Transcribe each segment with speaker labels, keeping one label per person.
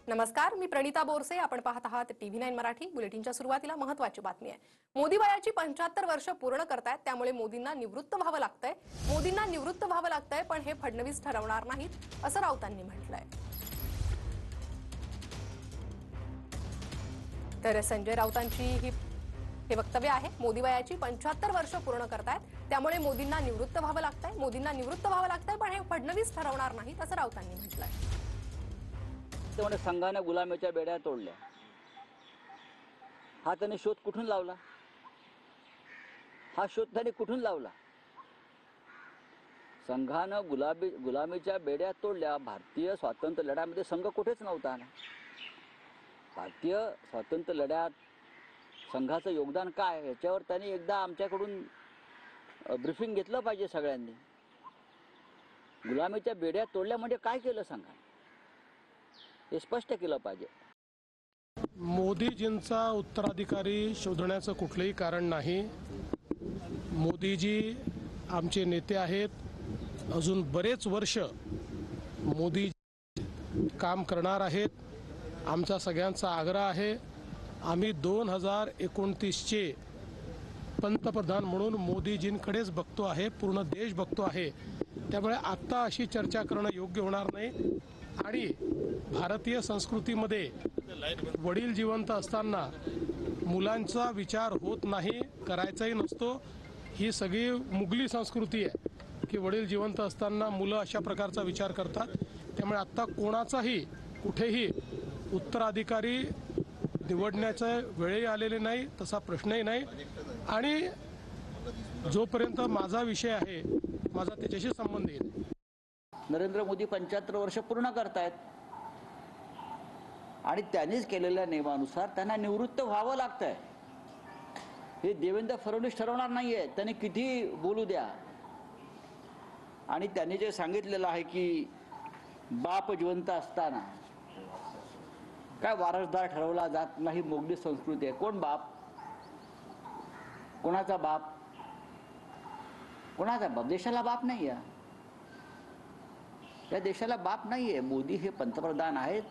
Speaker 1: नमस्कार, मी प्रणिता बोरसे. आपण पाहत आहात TV9 मराठी. बुलेटिनच्या सुरुवातीला महत्त्वाची बातमी आहे. मोदी वयाची 75 वर्ष पूर्ण करतायत, त्यामुळे मोदींना निवृत्त व्हावं लागतंय. मोदींना निवृत्त व्हावं लागतंय, पण हे फडणवीस ठरवणार नाहीत, असं राऊतांनी म्हटलंय. तर संजय राऊतांची हे वक्तव्य आहे. मोदी वयाची 75 वर्ष पूर्ण करतायत, त्यामुळे मोदींना निवृत्त व्हावं लागतंय. मोदींना निवृत्त व्हावं लागतंय, पण हे फडणवीस ठरवणार नाहीत, असं राऊतांनी म्हटलंय.
Speaker 2: त्यामुळे संघाने गुलामीच्या बेड्या तोडल्या. हा त्याने शोध कुठून लावला? हा शोध त्याने कुठून लावला? संघानं गुलामीच्या बेड्या तोडल्या. भारतीय स्वातंत्र्य लढ्यामध्ये संघ कुठेच नव्हता ना. भारतीय स्वातंत्र्य लढ्यात संघाचं योगदान काय याच्यावर त्यांनी एकदा आमच्याकडून ब्रीफिंग घेतलं पाहिजे सगळ्यांनी. गुलामीच्या बेड्या तोडल्या म्हणजे काय केलं संघाने हे स्पष्ट केलं पाहिजे.
Speaker 3: मोदीजींचा उत्तराधिकारी शोधण्याचं कुठलंही कारण नाही. मोदीजी आमचे नेते आहेत. अजून बरेच वर्ष मोदी काम करणार आहेत. आमचा सगळ्यांचा आग्रह आहे, आम्ही 2029चे पंतप्रधान म्हणून मोदीजींकडेच बघतो आहे. पूर्ण देश बघतो आहे. त्यामुळे आत्ता अशी चर्चा करणं योग्य होणार नाही. आणि भारतीय संस्कृतीमध्ये वडील जिवंत असताना मुलांचा विचार होत नाही, करायचाही नसतो. ही सगळी मुघली संस्कृती आहे की वडील जिवंत असताना मुलं अशा प्रकारचा विचार करतात. त्यामुळे आत्ता कोणाचाही कुठेही उत्तराधिकारी निवडण्याचा वेळही आलेले नाही, तसा प्रश्नही नाही. आणि जोपर्यंत माझा विषय आहे, माझा त्याच्याशी संबंध येईल.
Speaker 2: नरेंद्र मोदी 75 वर्ष पूर्ण करतायत आणि त्यांनीच केलेल्या नियमानुसार त्यांना निवृत्त व्हावं लागतंय. हे देवेंद्र फडणवीस ठरवणार नाहीये. त्यांनी किती बोलू द्या. आणि त्यांनी जे सांगितलेलं आहे की बाप जिवंत असताना काय वारसदार ठरवला जात नाही, मोगली संस्कृती आहे. कोण बाप? कोणाचा बाप? कोणाचा बाप? देशाला बाप नाही आहे. या देशाला बाप नाहीये. मोदी हे पंतप्रधान आहेत.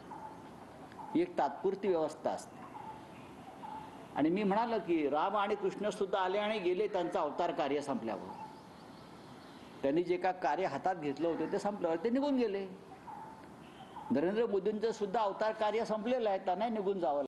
Speaker 2: ही एक तात्पुरती व्यवस्था असते. आणि मी म्हणालो की राम आणि कृष्ण सुद्धा आले आणि गेले त्यांचं अवतार कार्य संपल्यावर. त्यांनी जे का कार्य हातात घेतलं होतं ते संपल्यावर ते निघून गेले. नरेंद्र मोदींचं सुद्धा अवतार कार्य संपलेलं आहे. त्यांना निघून जावं.